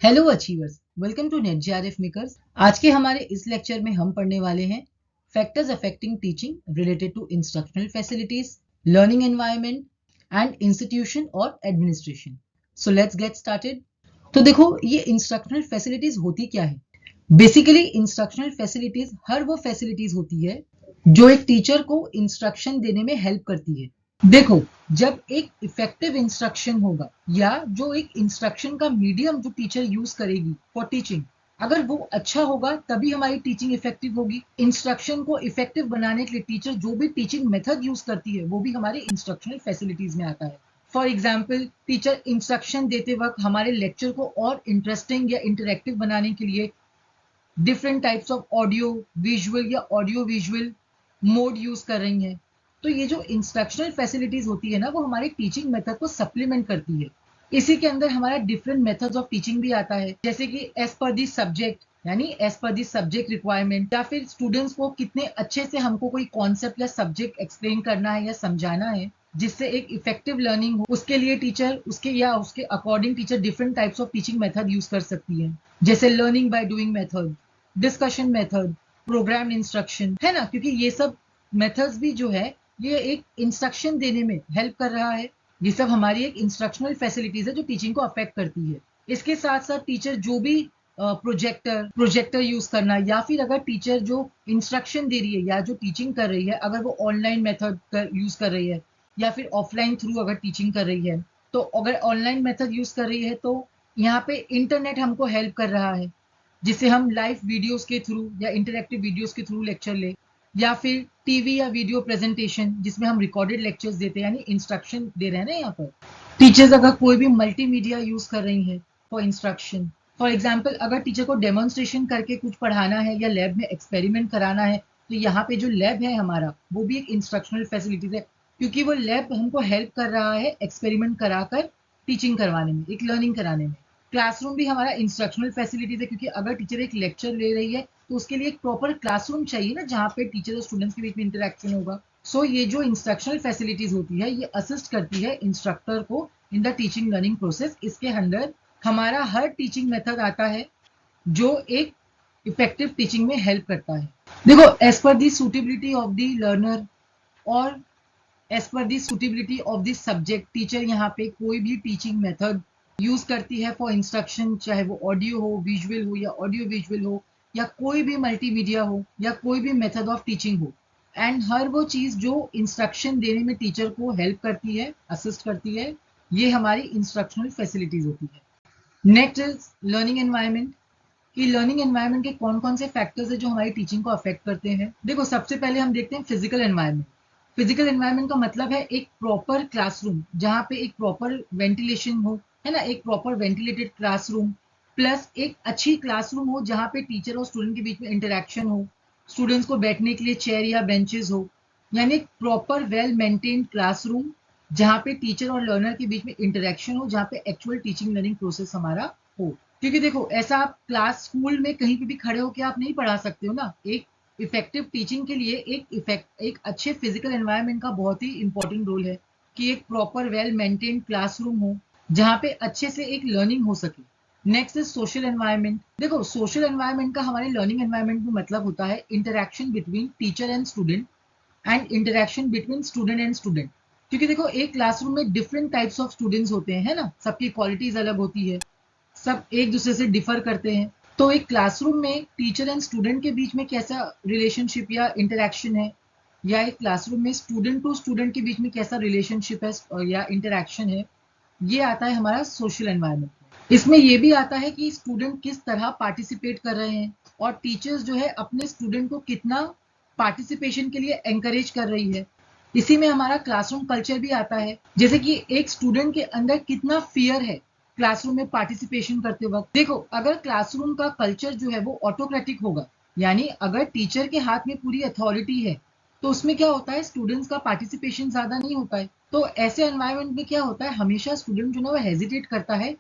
Hello achievers, welcome to NET JRF makers. आज के हमारे इस लेक्चर में हम पढ़ने वाले हैं factors affecting teaching related to instructional facilities, learning environment and institution और administration. So let's get started. तो देखो, ये इंस्ट्रक्शनल फैसिलिटीज होती क्या है। बेसिकली इंस्ट्रक्शनल फैसिलिटीज हर वो फैसिलिटीज होती है जो एक टीचर को इंस्ट्रक्शन देने में हेल्प करती है। देखो, जब एक इफेक्टिव इंस्ट्रक्शन होगा या जो एक इंस्ट्रक्शन का मीडियम जो टीचर यूज करेगी फॉर टीचिंग, अगर वो अच्छा होगा तभी हमारी टीचिंग इफेक्टिव होगी। इंस्ट्रक्शन को इफेक्टिव बनाने के लिए टीचर जो भी टीचिंग मेथड यूज करती है वो भी हमारे इंस्ट्रक्शनल फैसिलिटीज में आता है। फॉर एग्जाम्पल, टीचर इंस्ट्रक्शन देते वक्त हमारे लेक्चर को और इंटरेस्टिंग या इंटरेक्टिव बनाने के लिए different types of audio visual या ऑडियो विजुअल मोड यूज कर रही हैं। तो ये जो इंस्ट्रक्शनल फैसिलिटीज होती है ना, वो हमारे टीचिंग मेथड को सप्लीमेंट करती है। इसी के अंदर हमारा डिफरेंट मेथड्स ऑफ टीचिंग भी आता है, जैसे कि एज पर दी सब्जेक्ट, यानी as per the subject requirement, या फिर स्टूडेंट्स को कितने अच्छे से हमको कोई कॉन्सेप्ट या सब्जेक्ट एक्सप्लेन करना है या समझाना है जिससे एक इफेक्टिव लर्निंग हो। उसके लिए टीचर उसके according teacher different types of teaching method use कर सकती है, जैसे learning by doing method, discussion method, programme instruction, है ना। क्योंकि ये सब मेथड्स भी जो है ये एक इंस्ट्रक्शन देने में हेल्प कर रहा है। ये सब हमारी एक इंस्ट्रक्शनल फैसिलिटीज है जो टीचिंग को अफेक्ट करती है। इसके साथ साथ टीचर जो भी प्रोजेक्टर यूज करना, या फिर अगर टीचर जो इंस्ट्रक्शन दे रही है या जो टीचिंग कर रही है अगर वो ऑनलाइन मेथड यूज कर रही है या फिर ऑफलाइन थ्रू अगर टीचिंग कर रही है, तो अगर ऑनलाइन मेथड यूज कर रही है तो यहाँ पे इंटरनेट हमको हेल्प कर रहा है, जिसे हम लाइव वीडियोस के थ्रू या इंटरैक्टिव वीडियोस के थ्रू लेक्चर ले, या फिर टीवी या वीडियो प्रेजेंटेशन जिसमें हम रिकॉर्डेड लेक्चर्स देते हैं, यानी इंस्ट्रक्शन दे रहे हैं ना। यहाँ पर टीचर्स अगर कोई भी मल्टीमीडिया यूज कर रही हैं फॉर इंस्ट्रक्शन, फॉर एग्जाम्पल अगर टीचर को डेमोन्स्ट्रेशन करके कुछ पढ़ाना है या लैब में एक्सपेरिमेंट कराना है, तो यहाँ पे जो लैब है हमारा वो भी एक इंस्ट्रक्शनल फैसिलिटीज है, क्योंकि वो लैब हमको हेल्प कर रहा है एक्सपेरिमेंट कराकर टीचिंग करवाने में, एक लर्निंग कराने में। क्लासरूम भी हमारा इंस्ट्रक्शनल फैसिलिटीज है, क्योंकि अगर टीचर एक लेक्चर ले रही है तो उसके लिए एक प्रॉपर क्लासरूम चाहिए ना, जहाँ पे टीचर और स्टूडेंट्स के बीच में इंटरेक्शन होगा। सो ये जो इंस्ट्रक्शनल फैसिलिटीज होती है ये असिस्ट करती है इंस्ट्रक्टर को in the teaching learning process. इसके अंदर हमारा हर टीचिंग मेथड आता है जो एक इफेक्टिव टीचिंग में हेल्प करता है। देखो, as per the suitability of the learner और as per the suitability of the subject, teacher यहाँ पे कोई भी टीचिंग मेथड यूज करती है फॉर इंस्ट्रक्शन, चाहे वो ऑडियो हो, विजुअल हो या ऑडियो विजुअल हो, या कोई भी मल्टीमीडिया हो या कोई भी मेथड ऑफ टीचिंग हो। एंड हर वो चीज जो इंस्ट्रक्शन देने में टीचर को हेल्प करती है, असिस्ट करती है, ये हमारी इंस्ट्रक्शनल फैसिलिटीज होती है। Next is learning environment. कि लर्निंग एनवायरनमेंट के कौन कौन से फैक्टर्स है जो हमारी टीचिंग को अफेक्ट करते हैं। देखो, सबसे पहले हम देखते हैं फिजिकल एनवायरनमेंट। फिजिकल एनवायरनमेंट का मतलब है एक प्रॉपर क्लासरूम जहाँ पे एक प्रॉपर वेंटिलेशन हो, है ना, एक प्रॉपर वेंटिलेटेड क्लासरूम, प्लस एक अच्छी क्लासरूम हो जहाँ पे टीचर और स्टूडेंट के बीच में इंटरेक्शन हो, स्टूडेंट्स को बैठने के लिए चेयर या बेंचेस हो, यानी एक प्रॉपर वेल मेंटेन्ड क्लासरूम जहाँ पे टीचर और लर्नर के बीच में इंटरेक्शन हो, जहाँ पे एक्चुअल टीचिंग लर्निंग प्रोसेस हमारा हो। क्योंकि देखो, ऐसा आप क्लास स्कूल में कहीं पे भी खड़े होकर आप नहीं पढ़ा सकते हो ना। एक इफेक्टिव टीचिंग के लिए एक अच्छे फिजिकल एनवायरनमेंट का बहुत ही इंपॉर्टेंट रोल है कि एक प्रॉपर वेल मेंटेन्ड क्लासरूम हो जहाँ पे अच्छे से एक लर्निंग हो सके। Next is social environment. देखो, सोशल एनवायरनमेंट का हमारे लर्निंग एनवायरनमेंट में मतलब होता है interaction between teacher and student and interaction between student and student. क्योंकि देखो, एक क्लासरूम में डिफरेंट टाइप्स ऑफ स्टूडेंट्स होते हैं, है ना, सबकी क्वालिटीज अलग होती है, सब एक दूसरे से डिफर करते हैं। तो एक क्लासरूम में टीचर एंड स्टूडेंट के बीच में कैसा रिलेशनशिप या इंटरेक्शन है, या एक क्लासरूम में स्टूडेंट टू स्टूडेंट के बीच में कैसा रिलेशनशिप है या इंटरेक्शन है, ये आता है हमारा सोशल एनवायरनमेंट। इसमें ये भी आता है कि स्टूडेंट किस तरह पार्टिसिपेट कर रहे हैं और टीचर्स जो है अपने स्टूडेंट को कितना पार्टिसिपेशन के लिए एंकरेज कर रही है। इसी में हमारा क्लासरूम कल्चर भी आता है, जैसे कि एक स्टूडेंट के अंदर कितना फियर है क्लासरूम में पार्टिसिपेशन करते वक्त। देखो, अगर क्लासरूम का कल्चर जो है वो ऑटोक्रेटिक होगा, यानी अगर टीचर के हाथ में पूरी अथॉरिटी है, तो उसमें क्या होता है, स्टूडेंट्स का पार्टिसिपेशन ज्यादा नहीं होता है। तो ऐसे एनवायरनमेंट में क्या होता है, हमेशा स्टूडेंट जो है वो हेजिटेट करता है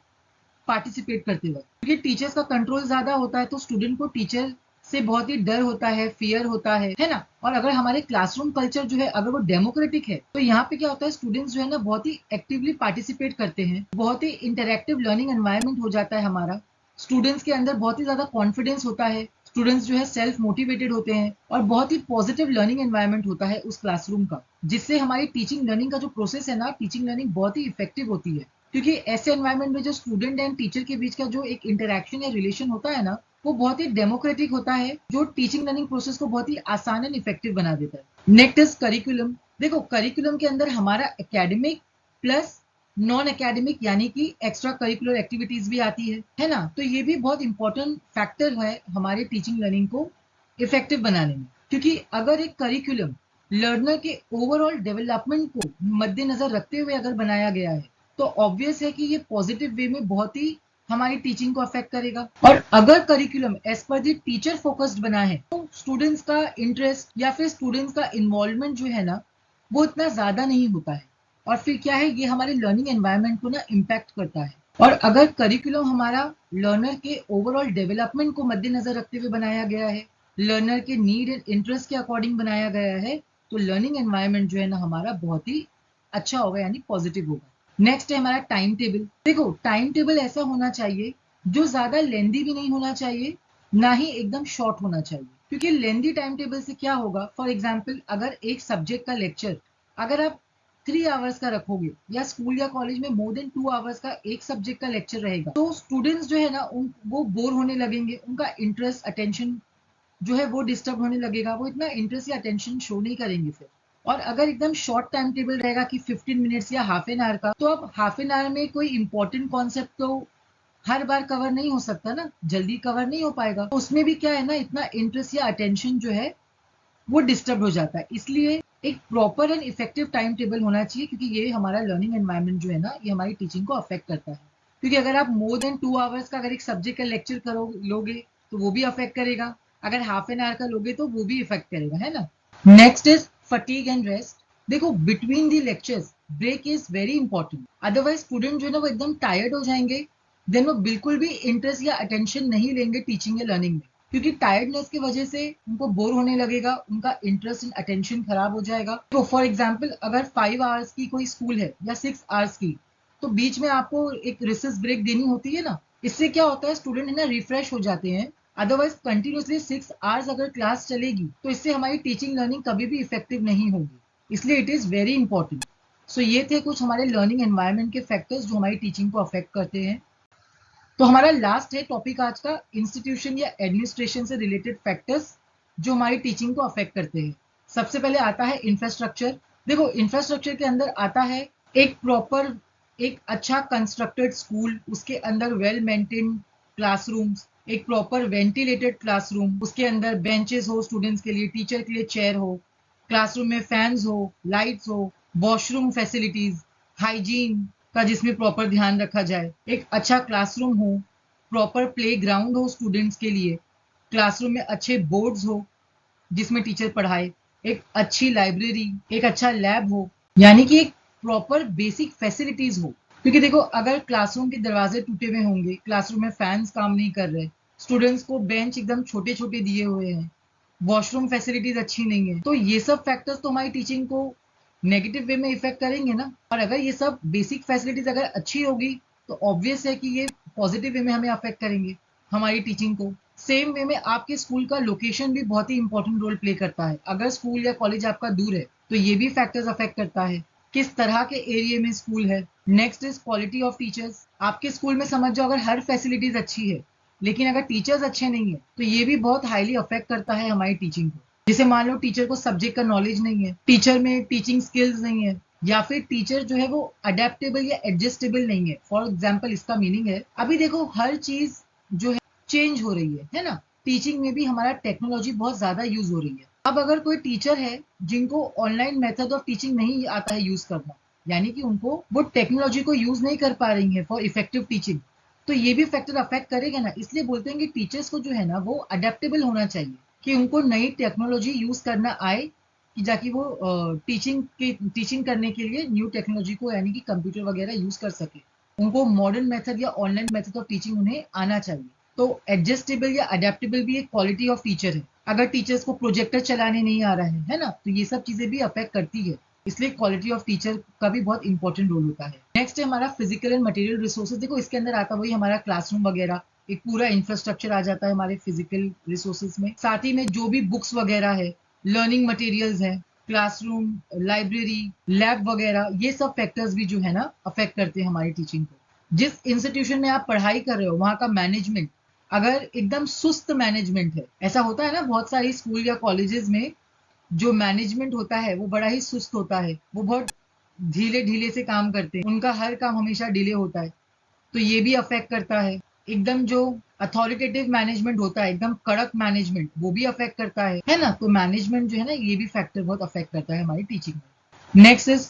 पार्टिसिपेट करते वक्त, क्योंकि टीचर्स का कंट्रोल ज्यादा होता है, तो स्टूडेंट को टीचर से बहुत ही डर होता है, फियर होता है ना। और अगर हमारे क्लासरूम कल्चर जो है अगर वो डेमोक्रेटिक है, तो यहाँ पे क्या होता है, स्टूडेंट्स जो है ना बहुत ही एक्टिवली पार्टिसिपेट करते हैं, बहुत ही इंटरेक्टिव लर्निंग एनवायरनमेंट हो जाता है हमारा। स्टूडेंट्स के अंदर बहुत ही ज्यादा कॉन्फिडेंस होता है, स्टूडेंट्स जो है सेल्फ मोटिवेटेड होते हैं और बहुत ही पॉजिटिव लर्निंग एनवायरनमेंट होता है उस क्लासरूम का, जिससे हमारी टीचिंग लर्निंग का जो प्रोसेस है ना, टीचिंग लर्निंग बहुत ही इफेक्टिव होती है। क्योंकि ऐसे एनवायरनमेंट में जो स्टूडेंट एंड टीचर के बीच का जो एक इंटरेक्शन या रिलेशन होता है ना, वो बहुत ही डेमोक्रेटिक होता है, जो टीचिंग लर्निंग प्रोसेस को बहुत ही आसान एंड इफेक्टिव बना देता है। Next is curriculum. देखो करिकुलम के अंदर हमारा एकेडमिक प्लस नॉन एकेडमिक यानी कि एक्स्ट्रा करिकुलर एक्टिविटीज भी आती है ना। तो ये भी बहुत इंपॉर्टेंट फैक्टर है हमारे टीचिंग लर्निंग को इफेक्टिव बनाने में, क्योंकि अगर एक करिकुलम लर्नर के ओवरऑल डेवलपमेंट को मद्देनजर रखते हुए अगर बनाया गया है, तो ऑब्वियस है कि ये पॉजिटिव वे में बहुत ही हमारी टीचिंग को अफेक्ट करेगा। और अगर curriculum as per the teacher focused बना है, तो स्टूडेंट्स का इंटरेस्ट या फिर स्टूडेंट्स का इन्वॉल्वमेंट जो है ना, वो इतना ज्यादा नहीं होता है। और फिर क्या है, ये हमारे लर्निंग एनवायरनमेंट को ना इम्पैक्ट करता है। और अगर करिकुलम हमारा लर्नर के ओवरऑल डेवलपमेंट को मद्देनजर रखते हुए बनाया गया है, लर्नर के नीड एंड इंटरेस्ट के अकॉर्डिंग बनाया गया है, तो लर्निंग एनवायरनमेंट जो है ना हमारा बहुत ही अच्छा होगा, यानी पॉजिटिव होगा। नेक्स्ट है हमारा टाइम टेबल। देखो टाइम टेबल ऐसा होना चाहिए जो ज्यादा लेंदी भी नहीं होना चाहिए, ना ही एकदम शॉर्ट होना चाहिए। क्योंकि लेंदी टाइम टेबल से क्या होगा, फॉर एग्जाम्पल अगर एक सब्जेक्ट का लेक्चर अगर आप 3 आवर्स का रखोगे, या स्कूल या कॉलेज में मोर देन 2 आवर्स का एक सब्जेक्ट का लेक्चर रहेगा, तो स्टूडेंट्स जो है ना वो बोर होने लगेंगे, उनका इंटरेस्ट अटेंशन जो है वो डिस्टर्ब होने लगेगा, वो इतना इंटरेस्ट या अटेंशन शो नहीं करेंगे फिर। और अगर एकदम शॉर्ट टाइम टेबल रहेगा कि 15 मिनट्स या हाफ एन आवर का, तो अब हाफ एन आवर में कोई इंपॉर्टेंट कॉन्सेप्ट तो हर बार कवर नहीं हो सकता ना, जल्दी कवर नहीं हो पाएगा, तो उसमें भी क्या है ना, इतना इंटरेस्ट या अटेंशन जो है वो डिस्टर्ब हो जाता है। इसलिए एक proper and effective time table होना चाहिए, क्योंकि ये हमारा लर्निंग एनवायरनमेंट जो है ना, ये हमारी टीचिंग को अफेक्ट करता है। क्योंकि अगर आप मोर देन 2 आवर्स का अगर एक सब्जेक्ट का लेक्चर करो लोगे, तो वो भी अफेक्ट करेगा। अगर हाफ एन आवर का लोगे तो वो भी इफेक्ट करेगा, है ना। Next is fatigue and rest. देखो between the lectures break is very important, otherwise student जो है ना वो एकदम टायर्ड हो जाएंगे, देन वो बिल्कुल भी इंटरेस्ट या अटेंशन नहीं लेंगे टीचिंग या लर्निंग में। क्योंकि टायर्डनेस की वजह से उनको बोर होने लगेगा, उनका इंटरेस्ट एंड अटेंशन खराब हो जाएगा। तो फॉर एग्जाम्पल अगर 5 आवर्स की कोई स्कूल है या 6 आवर्स की, तो बीच में आपको एक रिसेस ब्रेक देनी होती है ना। इससे क्या होता है, स्टूडेंट है ना रिफ्रेश हो जाते हैं। अदरवाइज कंटिन्यूसली 6 आवर्स अगर क्लास चलेगी, तो इससे हमारी टीचिंग लर्निंग कभी भी इफेक्टिव नहीं होगी। इसलिए इट इज वेरी इंपॉर्टेंट। सो ये थे कुछ हमारे लर्निंग एनवायरनमेंट के फैक्टर्स जो हमारी टीचिंग को अफेक्ट करते हैं। तो हमारा लास्ट है टॉपिक आज का, इंस्टीट्यूशन या एडमिनिस्ट्रेशन से रिलेटेड फैक्टर्स जो हमारी टीचिंग को अफेक्ट करते हैं। सबसे पहले आता है इंफ्रास्ट्रक्चर। देखो इंफ्रास्ट्रक्चर के अंदर आता है एक प्रॉपर, एक अच्छा कंस्ट्रक्टेड स्कूल, उसके अंदर वेल मेंटेन क्लासरूम्स, एक प्रॉपर वेंटिलेटेड क्लासरूम, उसके अंदर बेंचेस हो स्टूडेंट्स के लिए, टीचर के लिए चेयर हो, क्लासरूम में फैंस हो, लाइट्स हो, वॉशरूम फैसिलिटीज, हाइजीन का जिसमें प्रॉपर ध्यान रखा जाए, एक अच्छा क्लासरूम हो, प्रॉपर प्ले ग्राउंड हो स्टूडेंट्स के लिए, क्लासरूम में अच्छे बोर्ड्स हो जिसमें टीचर पढ़ाए, एक अच्छी लाइब्रेरी, एक अच्छा लैब हो, यानी कि एक प्रॉपर बेसिक फैसिलिटीज हो। क्योंकि देखो अगर क्लासरूम के दरवाजे टूटे हुए होंगे, क्लासरूम में फैंस काम नहीं कर रहे, स्टूडेंट्स को बेंच एकदम छोटे छोटे दिए हुए हैं, वॉशरूम फैसिलिटीज अच्छी नहीं है, तो ये सब फैक्टर्स तो हमारी टीचिंग को नेगेटिव वे में इफेक्ट करेंगे ना। और अगर ये सब बेसिक फैसिलिटीज अगर अच्छी होगी, तो ऑब्वियस है कि ये पॉजिटिव वे में हमें अफेक्ट करेंगे हमारी टीचिंग को। सेम वे में आपके स्कूल का लोकेशन भी बहुत ही इंपॉर्टेंट रोल प्ले करता है। अगर स्कूल या कॉलेज आपका दूर है, तो ये भी फैक्टर्स अफेक्ट करता है, किस तरह के एरिया में स्कूल है। Next is quality of teachers. आपके स्कूल में समझ जाओ अगर हर फैसिलिटीज अच्छी है, लेकिन अगर टीचर्स अच्छे नहीं है, तो ये भी बहुत हाईली अफेक्ट करता है हमारी टीचिंग को। जैसे मान लो टीचर को सब्जेक्ट का नॉलेज नहीं है, टीचर में टीचिंग स्किल्स नहीं है, या फिर टीचर जो है वो अडेप्टेबल या एडजस्टेबल नहीं है। फॉर एग्जाम्पल इसका मीनिंग है, अभी देखो हर चीज जो है चेंज हो रही है ना। टीचिंग में भी हमारा टेक्नोलॉजी बहुत ज्यादा यूज हो रही है। अब अगर कोई टीचर है जिनको ऑनलाइन मेथड ऑफ टीचिंग नहीं आता है यूज करना, यानी कि उनको वो टेक्नोलॉजी को यूज नहीं कर पा रही है फॉर इफेक्टिव टीचिंग, तो ये भी फैक्टर अफेक्ट करेगा ना। इसलिए बोलते हैं कि टीचर्स को जो है ना वो अडेप्टेबल होना चाहिए, कि उनको नई टेक्नोलॉजी यूज करना आए, कि जाकि वो टीचिंग करने के लिए न्यू टेक्नोलॉजी को यानी कि कंप्यूटर वगैरह यूज कर सके। उनको मॉडर्न मेथड या ऑनलाइन मेथड ऑफ टीचिंग उन्हें आना चाहिए। तो एडजस्टेबल या अडेप्टेबल भी एक क्वालिटी ऑफ टीचर है। अगर टीचर्स को प्रोजेक्टर चलाने नहीं आ रहा है ना, तो ये सब चीजें भी अफेक्ट करती है। इसलिए क्वालिटी ऑफ टीचर का भी बहुत इंपॉर्टेंट रोल होता है। नेक्स्ट है हमारा फिजिकल एंड मटेरियल रिसोर्सेज। देखो इसके अंदर आता वही हमारा क्लासरूम वगैरह, एक पूरा इंफ्रास्ट्रक्चर आ जाता है हमारे फिजिकल रिसोर्सेज में। साथ ही में जो भी बुक्स वगैरह है, लर्निंग मटेरियल्स है, क्लासरूम, लाइब्रेरी, लैब वगैरह, ये सब फैक्टर्स भी जो है ना अफेक्ट करते हैं हमारी टीचिंग को। जिस इंस्टीट्यूशन में आप पढ़ाई कर रहे हो वहाँ का मैनेजमेंट अगर एकदम सुस्त मैनेजमेंट है, ऐसा होता है ना बहुत सारी स्कूल या कॉलेजेस में, जो मैनेजमेंट होता है वो बड़ा ही सुस्त होता है, वो बहुत ढीले ढीले से काम करते हैं, उनका हर काम हमेशा डिले होता है, तो ये भी अफेक्ट करता है। एकदम जो अथॉरिटेटिव मैनेजमेंट होता है, एकदम कड़क मैनेजमेंट, वो भी अफेक्ट करता है ना। तो मैनेजमेंट जो है ना, ये भी फैक्टर बहुत अफेक्ट करता है हमारी टीचिंग में। Next is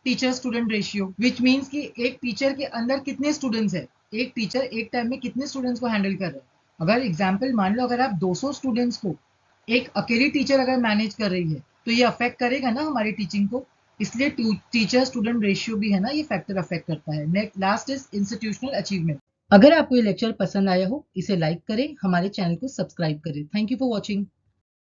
teacher student ratio, which means कि एक टीचर के अंदर कितने स्टूडेंट्स है, एक टीचर एक टाइम में कितने स्टूडेंट्स को हैंडल कर रहे हैं। अगर एग्जाम्पल मान लो, अगर आप 200 स्टूडेंट्स को एक अकेली टीचर अगर मैनेज कर रही है, तो ये अफेक्ट करेगा ना हमारी टीचिंग को। इसलिए टीचर स्टूडेंट रेशियो भी है ना, ये फैक्टर अफेक्ट करता है। Next last is institutional achievement. अगर आपको ये लेक्चर पसंद आया हो, इसे लाइक करें, हमारे चैनल को सब्सक्राइब करें। Thank you for watching.